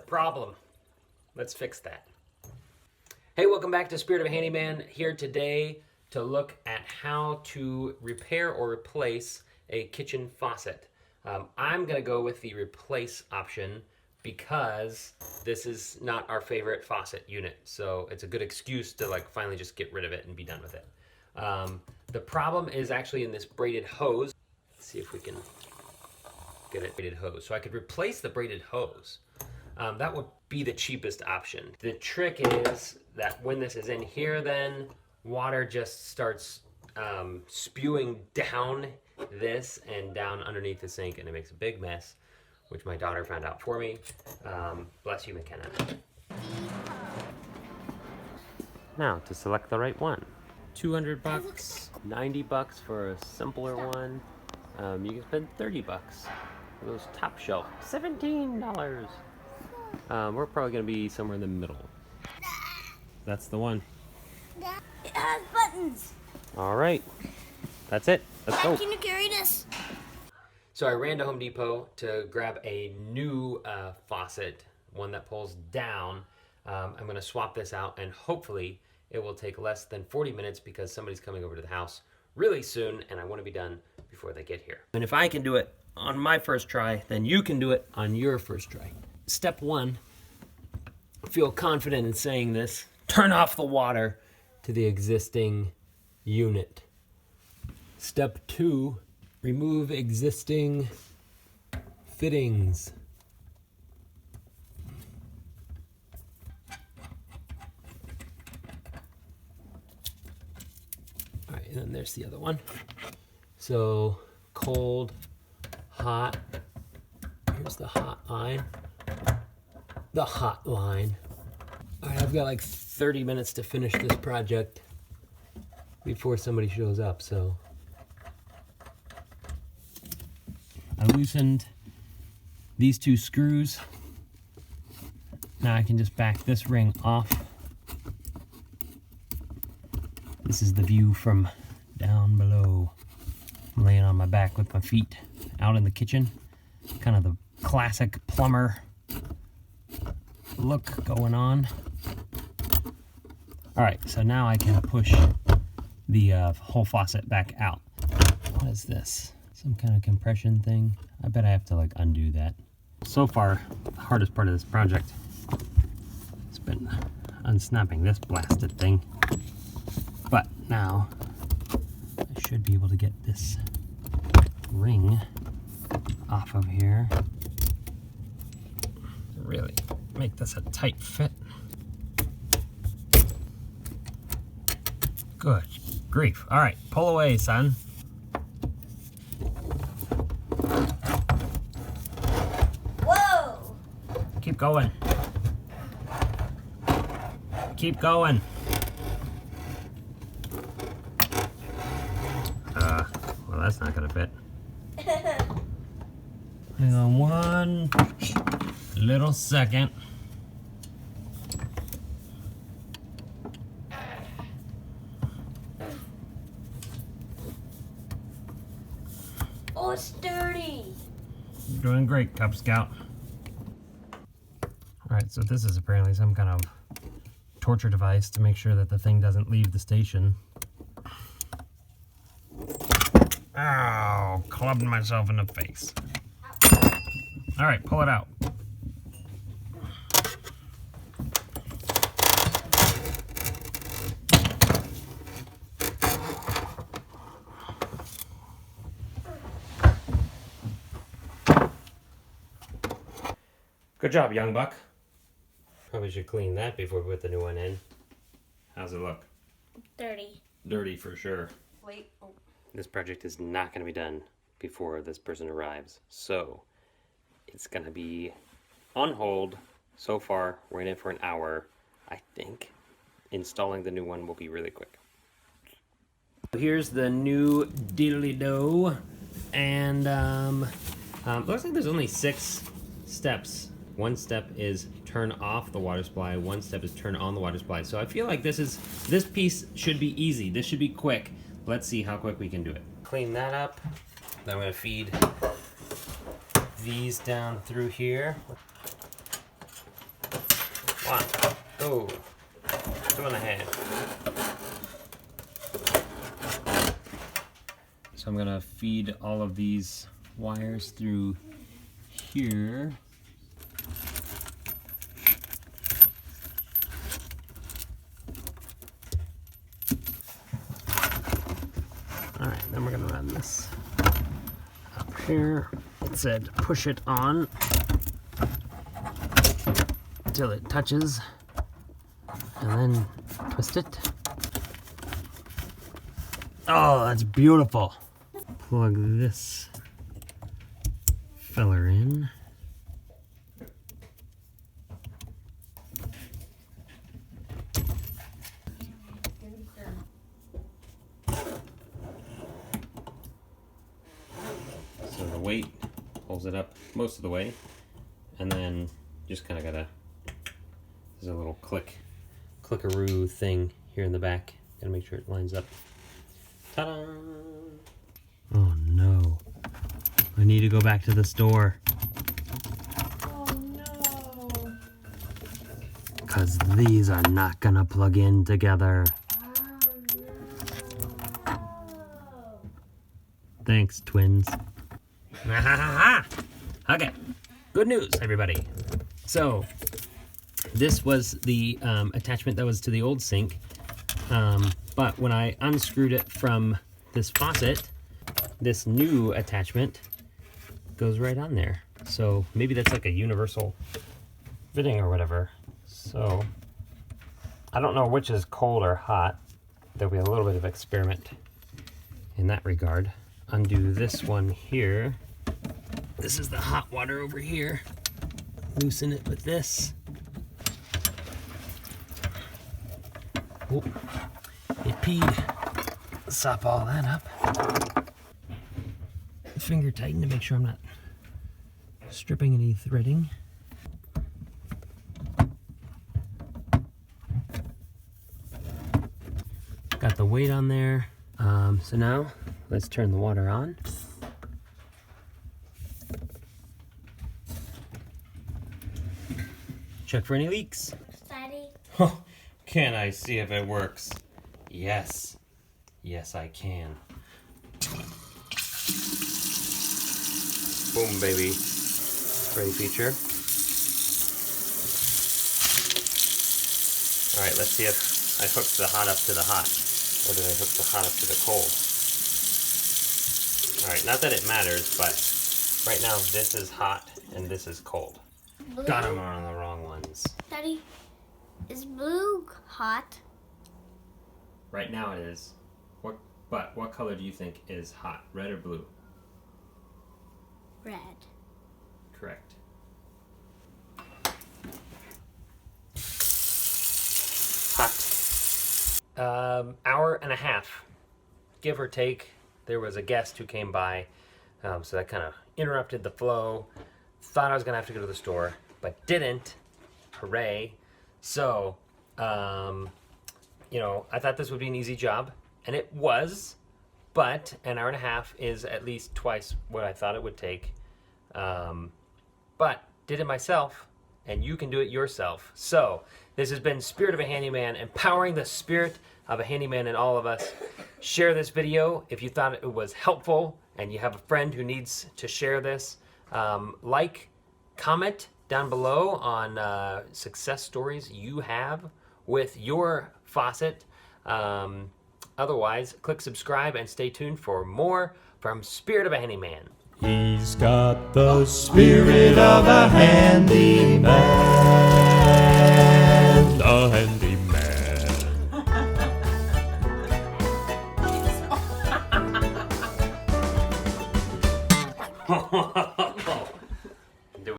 problem. Let's fix that. Hey, welcome back to Spirit of a Handyman. Here today to look at how to repair or replace a kitchen faucet. I'm gonna go with the replace option because this is not our favorite faucet unit. So it's a good excuse to like finally just get rid of it and be done with it. The problem is actually in this braided hose. Let's see if we can get it braided hose. So I could replace the braided hose. That would be the cheapest option. The trick is that when this is in here, then water just starts spewing down this and down underneath the sink, and it makes a big mess, which my daughter found out for me. Bless you, McKenna. Now to select the right one. 200 bucks, 90 bucks for a simpler one. You can spend 30 bucks for those top shelf, $17. We're probably gonna be somewhere in the middle. That's the one. It has buttons. All right, that's it. Let's go. Can you carry this? So I ran to Home Depot to grab a new faucet, one that pulls down. I'm gonna swap this out and hopefully it will take less than 40 minutes because somebody's coming over to the house really soon and I wanna be done before they get here. And if I can do it on my first try, then you can do it on your first try. Step one, feel confident in saying this, turn off the water to the existing unit. Step two, remove existing fittings. All right, and then there's the other one. So cold, hot, here's the hot line. The hot line. All right, I've got like 30 minutes to finish this project before somebody shows up, so. I loosened these two screws. Now I can just back this ring off. This is the view from down below. I'm laying on my back with my feet out in the kitchen. Kind of the classic plumber look going on. All right, so now I can push the whole faucet back out. What is this? Some kind of compression thing? I bet I have to like undo that. So far, the hardest part of this project has been unsnapping this blasted thing. But now I should be able to get this ring off of here. Really make this a tight fit. Good grief. All right, pull away, son. Whoa! Keep going. Keep going. Well, that's not gonna fit. Hang on one little second. Oh, it's dirty. You're doing great, Cub Scout. Alright, so this is apparently some kind of torture device to make sure that the thing doesn't leave the station. Ow, clubbed myself in the face. Alright, pull it out. Good job, young buck. Probably should clean that before we put the new one in. How's it look? Dirty. Dirty for sure. Wait. Oh. This project is not going to be done before this person arrives. So it's going to be on hold. So far, we're in it for an hour. I think installing the new one will be really quick. Here's the new diddly-do. And looks like there's only 6 steps. One step is turn off the water supply. One step is turn on the water supply. So I feel like this piece should be easy. This should be quick. Let's see how quick we can do it. Clean that up. Then I'm gonna feed these down through here. One. Oh. 2.5. So I'm gonna feed all of these wires through here. All right, then we're gonna run this up here. It said push it on until it touches, and then twist it. Oh, that's beautiful. Plug this filler in. So the weight pulls it up most of the way, and then just kind of gotta, there's a little clickaroo thing here in the back. Gotta make sure it lines up. Ta-da! Oh no. I need to go back to the store. Oh no. Because these are not gonna plug in together. Oh no. Thanks, twins. Okay, good news, everybody. So, this was the attachment that was to the old sink. But when I unscrewed it from this faucet, this new attachment goes right on there. So maybe that's like a universal fitting or whatever. So I don't know which is cold or hot. There'll be a little bit of experiment in that regard. Undo this one here. This is the hot water over here. Loosen it with this. Oop. It peed. Sop all that up. Finger tighten to make sure I'm not stripping any threading. Got the weight on there. So now let's turn the water on. Check for any leaks. Daddy. Can I see if it works? Yes. Yes, I can. Boom, baby. Spray feature. Alright, let's see if I hooked the hot up to the hot, or did I hook the hot up to the cold? Alright, not that it matters, but right now this is hot and this is cold. Blue. Got them on the wrong ones. Daddy, is blue hot? Right now it is. But what color do you think is hot? Red or blue? Red. Correct. Hot. Hour and a half, give or take. There was a guest who came by, so that kind of interrupted the flow. Thought I was gonna have to go to the store, but didn't. Hooray! So, you know, I thought this would be an easy job, and it was. But an hour and a half is at least twice what I thought it would take. But did it myself, and you can do it yourself. So this has been Spirit of a Handyman, empowering the spirit of a handyman in all of us. Share this video if you thought it was helpful and you have a friend who needs to share this. Like, comment down below on success stories you have with your faucet. Otherwise, click subscribe and stay tuned for more from Spirit of a Handyman. He's got the spirit of a handyman.